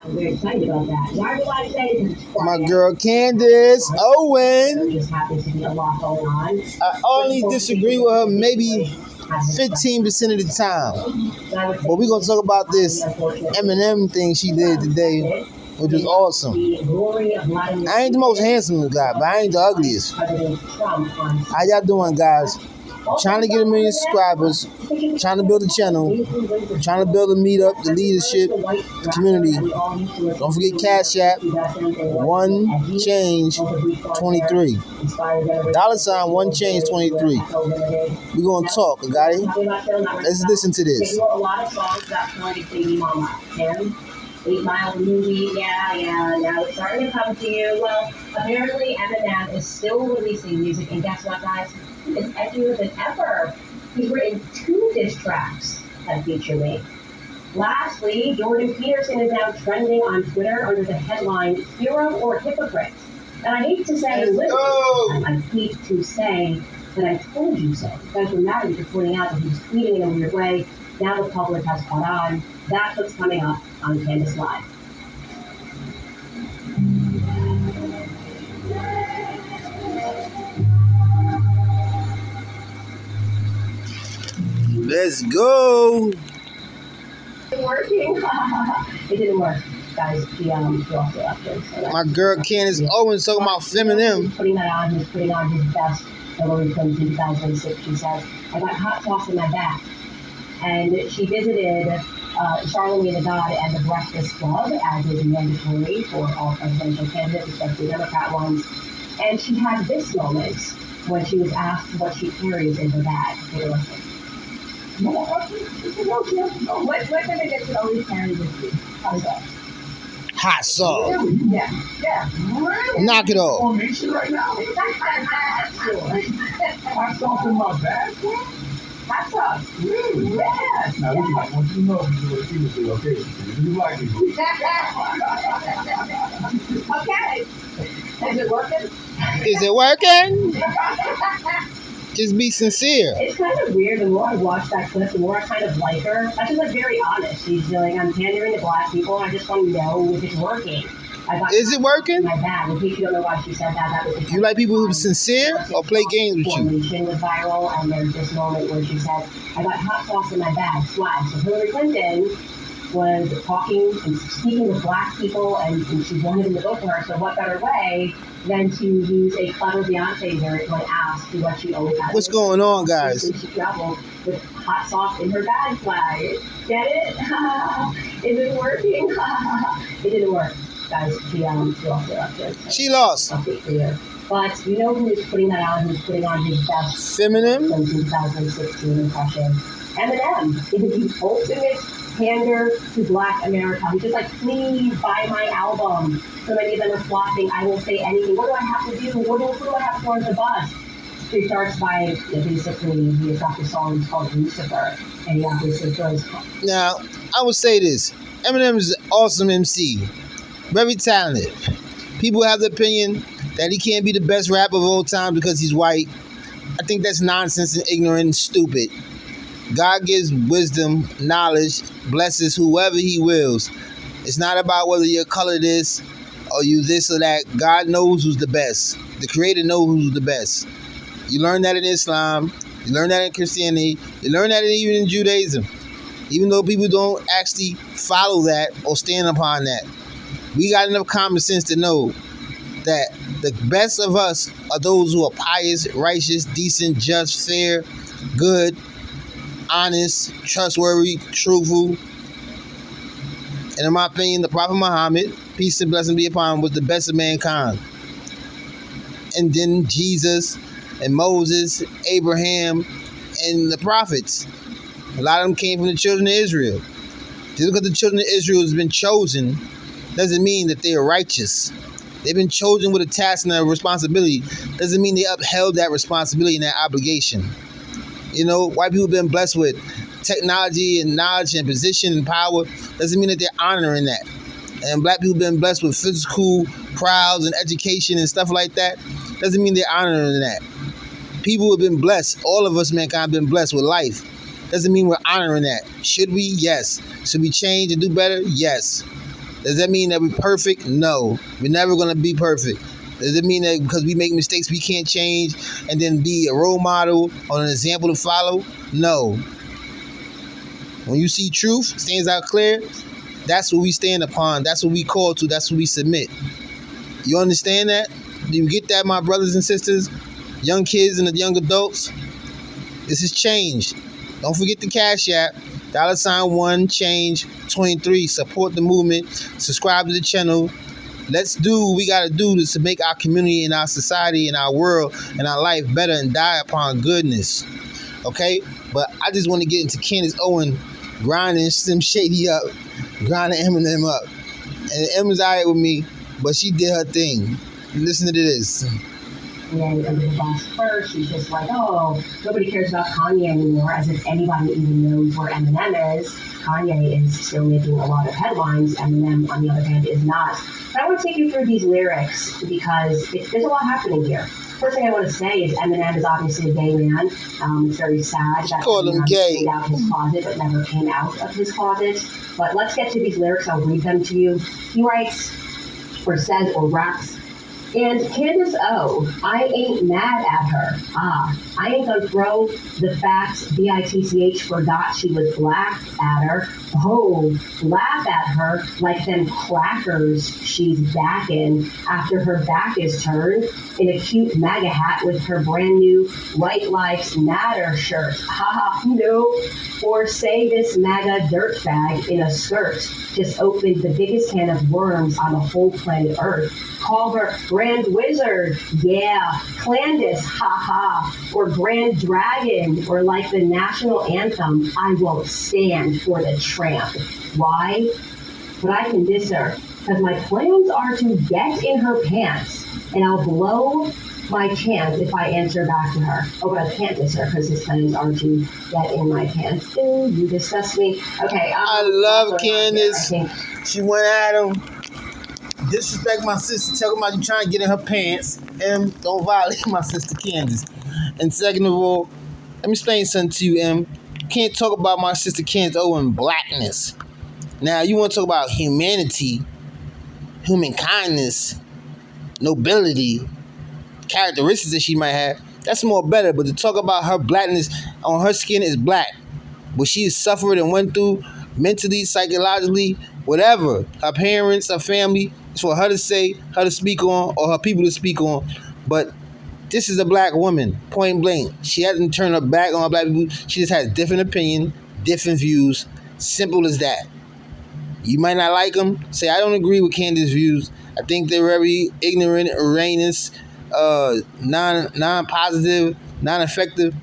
I'm very excited about that. Why do I say this? My girl Candace, Owens. There just happens to be a lot going on. I only disagree with her maybe 15% of the time. But we're going to talk about this EMINEM thing she did today, which was awesome. I ain't the most handsome guy, but I ain't the ugliest. How y'all doing, guys? Trying to get 1 million subscribers, trying to build a channel, trying to build a meetup, the leadership, the community. Don't forget Cash App, 1CHANGE23. $1CHANGE23. We're going to talk, okay? Let's listen to this. They wrote a lot of songs about Florida Baby Mama. 8 Mile movie, now it's starting to come to you. Well, apparently EMINEM is still releasing music, and guess what, guys? It's edgier than ever. He's written 2 diss tracks that feature me. Lastly, Jordan Peterson is now trending on Twitter under the headline, Hero or Hypocrite. And I hate to say, I hate to say that I told you so. You guys were mad at me for pointing out that he was tweeting in a weird way. Now the public has caught on. That's what's coming up on Candace Live. Let's go. It's working. It didn't work, guys. He also left it. So my girl Candace Owens talking about feminine. Putting that on, he's putting on his best Hillary Clinton 2006. She says, I got hot sauce in my back. And she visited Charlemagne the God and the Breakfast Club, as is mandatory for all presidential candidates, especially Democrat ones. And she had this moment when she was asked what she carries in her bag. Take a listen. What certificates should always carry with you? How's that? Hot sauce. Yeah. Really? Knock it off. On nation right now. Hot sauce in my bag. Hot sauce. Really? Yes. Now, I want you to know you were seriously okay. You like it. Okay. Is it working? Is it working? Just be sincere. It's kind of weird. The more I watch that clip, the more I kind of like her. That's just like very honest. She's like, I'm pandering to black people. I just want to know if it's working. Is it working? My bad. In case you don't know why she said that, that was you like people who are sincere or play games with you? Formation was viral, and there's this moment where she says, I got hot sauce in my bag, swag. So Hillary Clinton was talking and speaking with black people, and she wanted them to go for her. So what better way than to use a clever Beyonce lyric when asked what she always has. What's going on, guys? She traveled with hot sauce in her bag flag. Get it? Is it working? It didn't work, guys. She also left it. She lost. But you know who is putting that on? Who's putting on his best feminine 2016 impression? EMINEM is the ultimate pander to Black America. He's just like, please buy my album. So many of them are flopping. I will say anything. What do I have to do? Who do I have to on the bus? So he starts by basically, he's got this song called Lucifer, and he obviously throws. Now, I would say this. EMINEM is an awesome MC. Very talented. People have the opinion that he can't be the best rapper of all time because he's white. I think that's nonsense and ignorant and stupid. God gives wisdom, knowledge, blesses whoever he wills. It's not about whether you're colored this or you this or that. God knows who's the best. The Creator knows who's the best. You learn that in Islam. You learn that in Christianity. You learn that even in Judaism. Even though people don't actually follow that or stand upon that. We got enough common sense to know that the best of us are those who are pious, righteous, decent, just, fair, good, honest, trustworthy, truthful. And in my opinion, the Prophet Muhammad, peace and blessing be upon him, was the best of mankind. And then Jesus and Moses, Abraham, and the prophets. A lot of them came from the children of Israel. Just because the children of Israel has been chosen doesn't mean that they are righteous. They've been chosen with a task and a responsibility. Doesn't mean they upheld that responsibility and that obligation. You know, white people have been blessed with technology and knowledge and position and power. Doesn't mean that they're honoring that. And black people have been blessed with physical crowds and education and stuff like that. Doesn't mean they're honoring that. People have been blessed. All of us, mankind, have been blessed with life. Doesn't mean we're honoring that. Should we? Yes. Should we change and do better? Yes. Does that mean that we're perfect? No. We're never going to be perfect. Does it mean that because we make mistakes we can't change and then be a role model or an example to follow? No. When you see truth stands out clear, that's what we stand upon. That's what we call to. That's what we submit. You understand that? Do you get that, my brothers and sisters? Young kids and the young adults? This is change. Don't forget the Cash App. $1CHANGE23. Support the movement. Subscribe to the channel. Let's do what we got to do to make our community and our society and our world and our life better and die upon goodness. Okay? But I just want to get into Candace Owens grinding Slim Shady up, grinding Eminem up. And Eminem's all right with me, but she did her thing. Listen to this. And then in the last verse, she's just like, oh, nobody cares about Kanye anymore, as if anybody even knows where Eminem is. Kanye is still making a lot of headlines. Eminem, on the other hand, is not. But I want to take you through these lyrics because there's a lot happening here. First thing I want to say is Eminem is obviously a gay man. It's very sad that Eminem came out of his closet but never came out of his closet. But let's get to these lyrics. I'll read them to you. He writes, or says, or raps, and Candace O, I ain't mad at her. I ain't gonna throw the fact BITCH forgot she was black at her. Oh, laugh at her like them crackers she's backing after her back is turned in a cute MAGA hat with her brand new White Lives Matter shirt. No. Or say this MAGA dirtbag in a skirt just opened the biggest can of worms on the whole planet Earth. Call her Grand Wizard, yeah, Candace, or Grand Dragon, or like the national anthem, I won't stand for the tramp. Why? But I can diss her, because my plans are to get in her pants, and I'll blow my chance if I answer back to her. Oh, but I can't diss her, because his plans are to get in my pants. Ooh, you disgust me. Okay. I love Candace. She went at him. Disrespect my sister, talking about you trying to get in her pants, and don't violate my sister Candace. And second of all, let me explain something to you, Em. You can't talk about my sister Candace Owens blackness. Now, you want to talk about humanity, human kindness, nobility, characteristics that she might have, that's more better. But to talk about her blackness on her skin is black. What she has suffered and went through mentally, psychologically, whatever, her parents, her family, it's for her to say, her to speak on, or her people to speak on. But this is a black woman, point blank. She hasn't turned her back on black people. She just has different opinion, different views. Simple as that. You might not like them. Say, I don't agree with Candace's views. I think they're very ignorant, erroneous, non-positive, non-effective.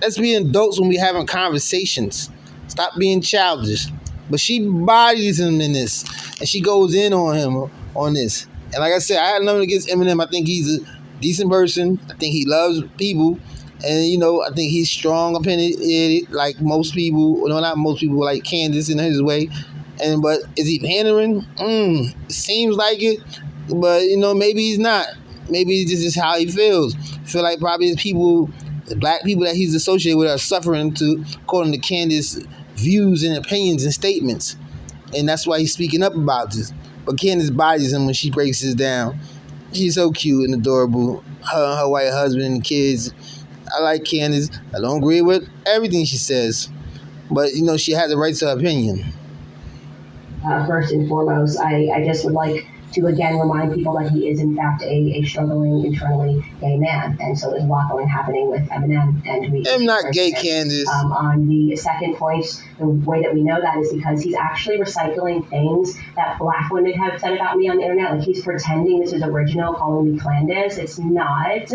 Let's be adults when we're having conversations. Stop being childish. But she bodies him in this, and she goes in on him on this. And like I said, I had nothing against Eminem. I think he's a decent person. I think he loves people. And, you know, I think he's strong opinionated, like most people. No, not most people, like Candace in his way. But is he pandering? It seems like it. But, you know, maybe he's not. Maybe this is how he feels. I feel like probably the people, the black people that he's associated with are suffering according to Candace's views and opinions and statements. And that's why he's speaking up about this. But Candace bodies him when she breaks this down. She's so cute and adorable. Her and her white husband and kids. I like Candace. I don't agree with everything she says. But, you know, she has a right to her opinion. First and foremost, I just would like to again remind people that he is in fact a struggling internally gay man, and so there's a lot happening with Eminem, and I'm not gay, Candace. On the second point, the way that we know that is because he's actually recycling things that black women have said about me on the internet. Like, he's pretending this is original, calling me Candace. It's not.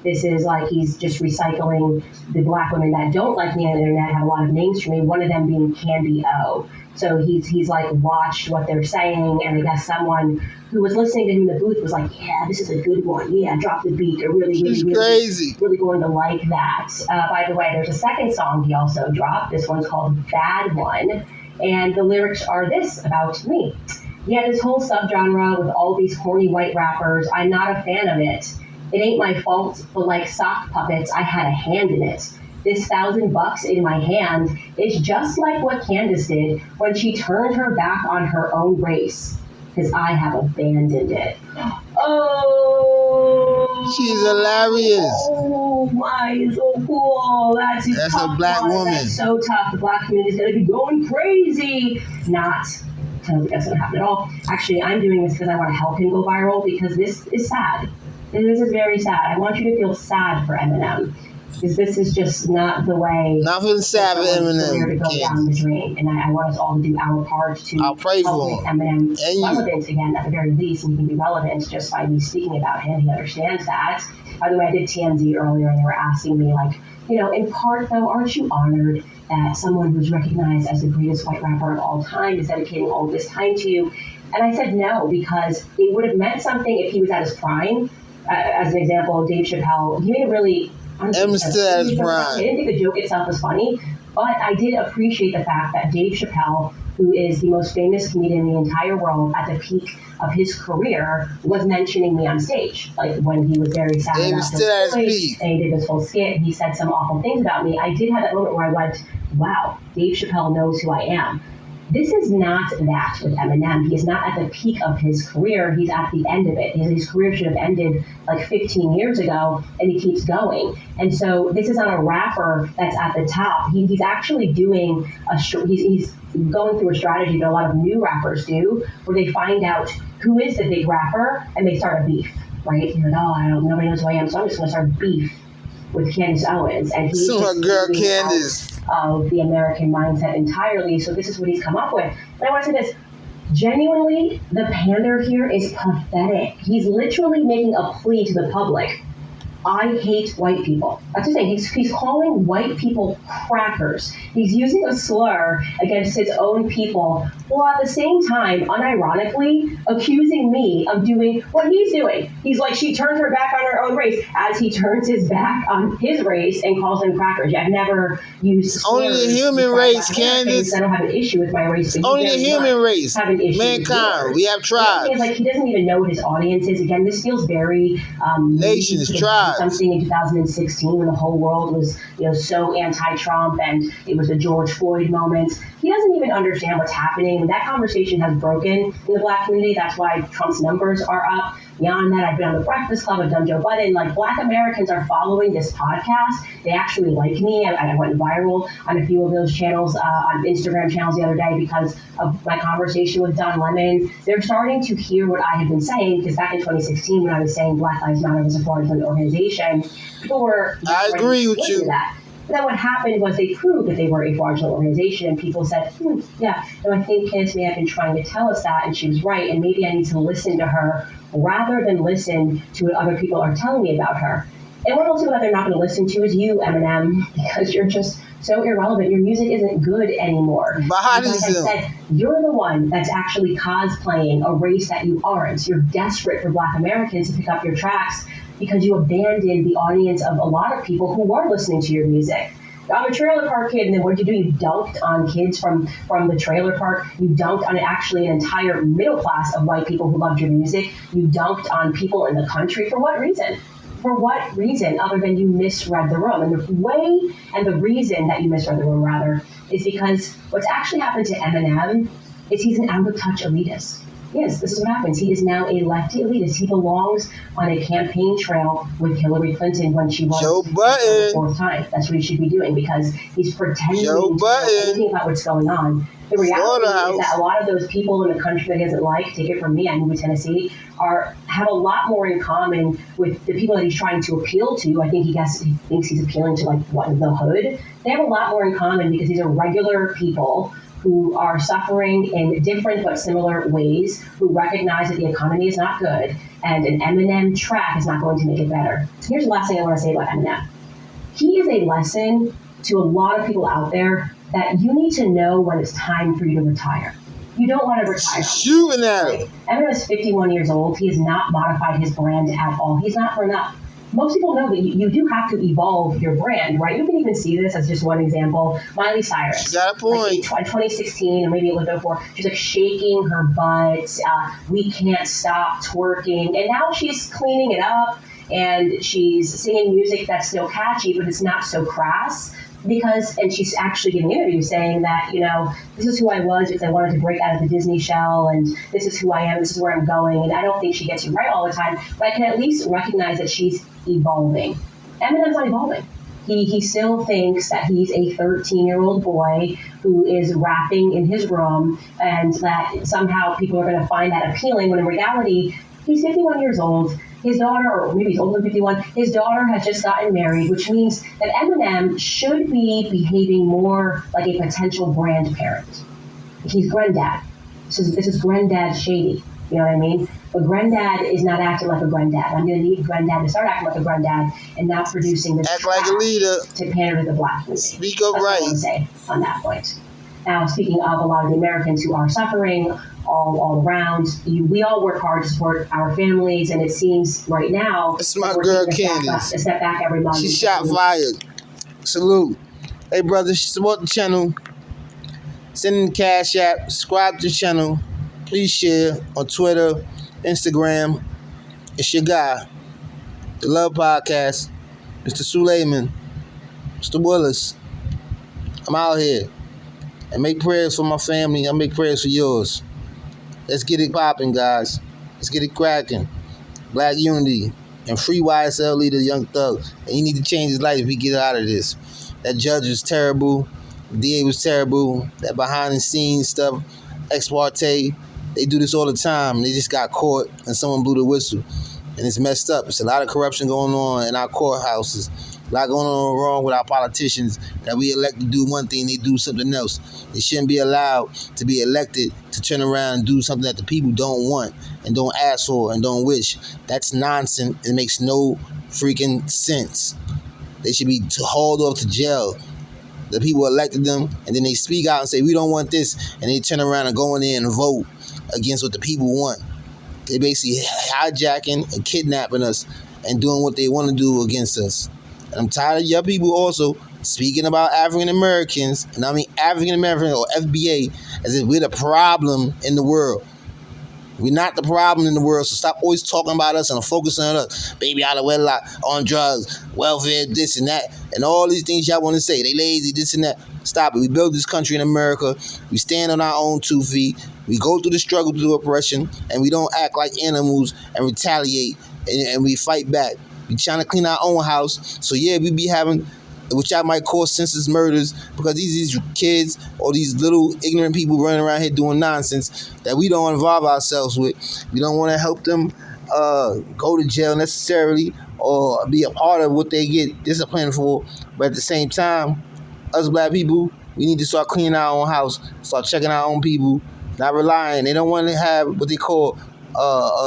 This is like he's just recycling the black women that don't like me on the internet, have a lot of names for me, one of them being Candy O. So he's like watched what they're saying, and I guess someone who was listening to him in the booth was like, yeah, this is a good one. Yeah, drop the beat. They're really going to like that. By the way, there's a second song he also dropped. This one's called Bad One. And the lyrics are this about me. Yeah, this whole subgenre with all these horny white rappers, I'm not a fan of it. It ain't my fault, but like sock puppets, I had a hand in it. This $1,000 in my hand is just like what Candace did when she turned her back on her own race. because I have abandoned it. Oh, She's hilarious. Oh my, so cool. That's a black woman. That's so tough. The black community is going to be going crazy. Not. I don't think that's going to happen at all. Actually, I'm doing this because I want to help him go viral, because this is sad. And this is very sad. I want you to feel sad for Eminem, because this is just not the way. Not feeling sad for Eminem. To go down the drain, and I want us all to do our part to I'll pray help for make him. Eminem And relevant again, at the very least, and he can be relevant just by me speaking about him. He understands that. By the way, I did TMZ earlier, and they were asking me, like, in part, though, aren't you honored that someone who's recognized as the greatest white rapper of all time is dedicating all this time to you? And I said no, because it would have meant something if he was at his prime. As an example, Dave Chappelle, he made a really... Eminem still at his prime. I didn't think the joke itself was funny, but I did appreciate the fact that Dave Chappelle, who is the most famous comedian in the entire world, at the peak of his career, was mentioning me on stage. Like, when he was very sad Dave about still at his peak. and he did this whole skit, and he said some awful things about me. I did have that moment where I went, wow, Dave Chappelle knows who I am. This is not that with Eminem. He is not at the peak of his career. He's at the end of it. His career should have ended like 15 years ago, and he keeps going. And so this is not a rapper that's at the top. He's actually doing he's going through a strategy that a lot of new rappers do, where they find out who is the big rapper and they start a beef, right? You're like, nobody knows who I am, so I'm just going to start a beef with Candace Owens. And he's So my girl Candace. Of the American mindset entirely. So this is what he's come up with. And I want to say this. Genuinely, the pander here is pathetic. He's literally making a plea to the public. I hate white people. That's the thing. He's calling white people crackers. He's using a slur against his own people, while at the same time, unironically, accusing me of doing what he's doing. He's like, she turned her back on her own race, as he turns his back on his race and calls them crackers. I've never used slurs. Only the human race, Candace. I don't have an issue with my race. But only the human race. Have an issue. Mankind. We have tribes. Like, he doesn't even know what his audience is. Again, this feels very nations, tribes. Something in 2016 when the whole world was, so anti-Trump, and it was the George Floyd moment. He doesn't even understand what's happening. And that conversation has broken in the black community. That's why Trump's numbers are up. Beyond that, I've been on the Breakfast Club. I've done Joe Budden. Like, black Americans are following this podcast. They actually like me. I went viral on a few of those channels, on Instagram channels the other day, because of my conversation with Don Lemon. They're starting to hear what I have been saying, because back in 2016, when I was saying Black Lives Matter was a fraudulent organization, people were... I agree with you. That. But then what happened was they proved that they were a fraudulent organization, and people said, yeah, I think Candace may have been trying to tell us that, and she was right, and maybe I need to listen to her rather than listen to what other people are telling me about her. And what also that they're not going to listen to is you, Eminem, because you're just so irrelevant. Your music isn't good anymore. Like I said, you're the one that's actually cosplaying a race that you aren't. You're desperate for Black Americans to pick up your tracks because you abandoned the audience of a lot of people who were listening to your music. I'm a trailer park kid, and then what did you do? You dunked on kids from the trailer park. You dunked on actually an entire middle class of white people who loved your music. You dunked on people in the country. For what reason? For what reason other than you misread the room? And the reason that you misread the room, rather, is because what's actually happened to Eminem is he's an out-of-touch elitist. Yes, this is what happens. He is now a lefty elitist. He belongs on a campaign trail with Hillary Clinton when she won for the fourth time. That's what he should be doing, because he's pretending to know anything about what's going on. The reality is that a lot of those people in the country that he doesn't like, take it from me, I moved to Tennessee, have a lot more in common with the people that he's trying to appeal to. I think he thinks he's appealing to, the hood. They have a lot more in common because these are regular people who are suffering in different but similar ways, who recognize that the economy is not good, and an Eminem track is not going to make it better. Here's the last thing I want to say about Eminem. He is a lesson to a lot of people out there that you need to know when it's time for you to retire. You don't want to retire. Shooting at him. Eminem is 51 years old. He has not modified his brand at all. He's not grown up. Most people know that you do have to evolve your brand, right? You can even see this as just one example. Miley Cyrus. She got a point. In 2016, and maybe a little bit before, she's shaking her butt. We can't stop twerking. And now she's cleaning it up, and she's singing music that's still catchy, but it's not so crass. because, and she's actually giving interviews saying that, this is who I was because I wanted to break out of the Disney shell, and this is who I am, this is where I'm going. And I don't think she gets it right all the time, but I can at least recognize that she's evolving. Eminem's not evolving. He still thinks that he's a 13-year-old boy who is rapping in his room, and that somehow people are going to find that appealing, when in reality, he's 51 years old. His daughter, or maybe he's older than 51, his daughter has just gotten married, which means that Eminem should be behaving more like a potential grandparent. He's granddad. This is granddad shady. You know what I mean? But granddad is not acting like a granddad. I'm going to need granddad to start acting like a granddad and not producing this Act like a leader. To pander to the black community. Speak up That's right. what I want to say on that point. Now, speaking of a lot of the Americans who are suffering all around, we all work hard to support our families, and it seems right now It's my girl Candace. A step back every month. She shot fired. Salute. Hey, brother, support the channel. Send in the Cash App. Subscribe to the channel. Please share on Twitter, Instagram. It's your guy, the Love Podcast, Mr. Suleiman, Mr. Willis. I'm out here. And make prayers for my family. I make prayers for yours. Let's get it popping, guys. Let's get it cracking. Black unity. And free YSL leader, Young Thug. And he need to change his life if he get out of this. That judge was terrible. The DA was terrible. That behind the scenes stuff, ex parte, they do this all the time. They just got caught and someone blew the whistle. And it's messed up. It's a lot of corruption going on in our courthouses. A lot going on wrong with our politicians, that we elect to do one thing, they do something else. They shouldn't be allowed to be elected to turn around and do something that the people don't want and don't ask for and don't wish. That's nonsense. It makes no freaking sense. They should be hauled off to jail. The people elected them, and then they speak out and say, we don't want this, and they turn around and go in there and vote against what the people want. They basically hijacking and kidnapping us and doing what they want to do against us. And I'm tired of your people also speaking about African Americans, and I mean African Americans or FBA, as if we're the problem in the world. We're not the problem in the world, so stop always talking about us and focusing on us. Baby out of wedlock, on drugs, welfare, this and that, and all these things y'all want to say. They lazy, this and that. Stop it. We built this country in America. We stand on our own 2 feet. We go through the struggle through oppression, and we don't act like animals and retaliate, and we fight back. We trying to clean our own house. So yeah, we be having which I might call senseless murders, because these kids or these little ignorant people running around here doing nonsense that we don't involve ourselves with. We don't want to help them go to jail necessarily or be a part of what they get disciplined for. But at the same time, us black people, we need to start cleaning our own house, start checking our own people, not relying. They don't want to have what they call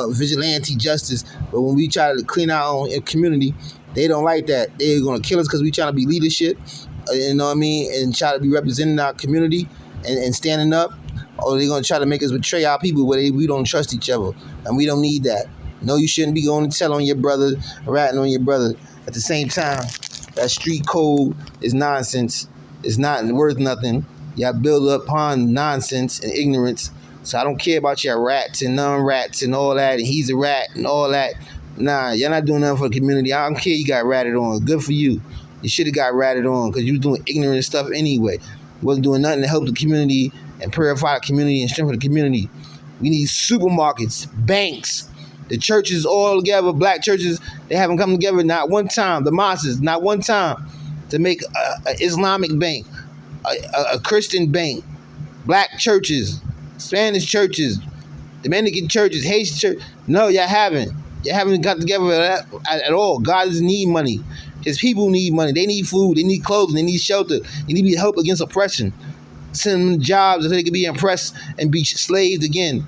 vigilante justice. But when we try to clean our own community, they don't like that. They're going to kill us because we trying to be leadership, you know what I mean, and try to be representing our community and standing up. Or they're going to try to make us betray our people where we don't trust each other. And we don't need that. No, you shouldn't be going to tell on your brother, ratting on your brother. At the same time, that street code is nonsense. It's not worth nothing. Y'all build upon nonsense and ignorance. So I don't care about your rats and non-rats and all that, and he's a rat and all that. Nah, you're not doing nothing for the community. I don't care you got ratted on. Good for you. You should have got ratted on because you was doing ignorant stuff anyway. You wasn't doing nothing to help the community and purify the community and strengthen the community. We need supermarkets, banks, the churches all together, black churches, they haven't come together not one time. The mosques, not one time to make an Islamic bank, a Christian bank, black churches, Spanish churches, Dominican churches, Haitian church. No, y'all haven't. Y'all haven't got together at all. God doesn't need money. His people need money. They need food. They need clothing. They need shelter. They need help against oppression. Send them jobs so they can be impressed and be slaved again.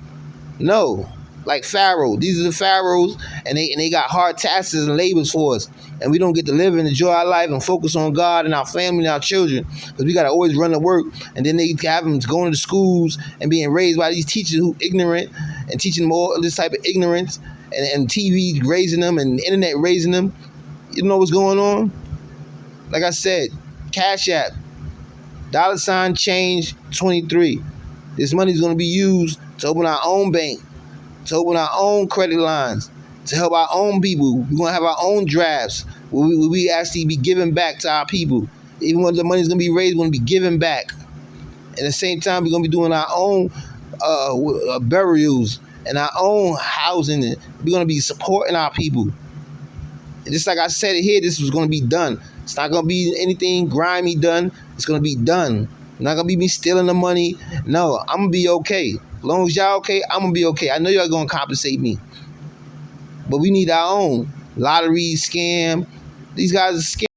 No. Like Pharaoh. These are the pharaohs, and they got hard tasks and labors for us. And we don't get to live and enjoy our life and focus on God and our family and our children, because we got to always run to work. And then they have them going to schools and being raised by these teachers who ignorant and teaching them all this type of ignorance, and TV raising them and the internet raising them. You know what's going on? Like I said, Cash App, $Change23. This money is going to be used to open our own bank, to open our own credit lines, to help our own people. We're going to have our own drafts where we actually be giving back to our people Even when the money's gonna be raised, we're gonna be giving back. At the same time, we're gonna be doing our own burials and our own housing. We're gonna be supporting our people. And just like I said it here, this was gonna be done. It's not gonna be anything grimy done. It's gonna be done. Not gonna be me stealing the money. No, I'm gonna be okay. As long as y'all okay, I'm gonna be okay. I know y'all gonna compensate me, but we need our own lottery scam. These guys are scam.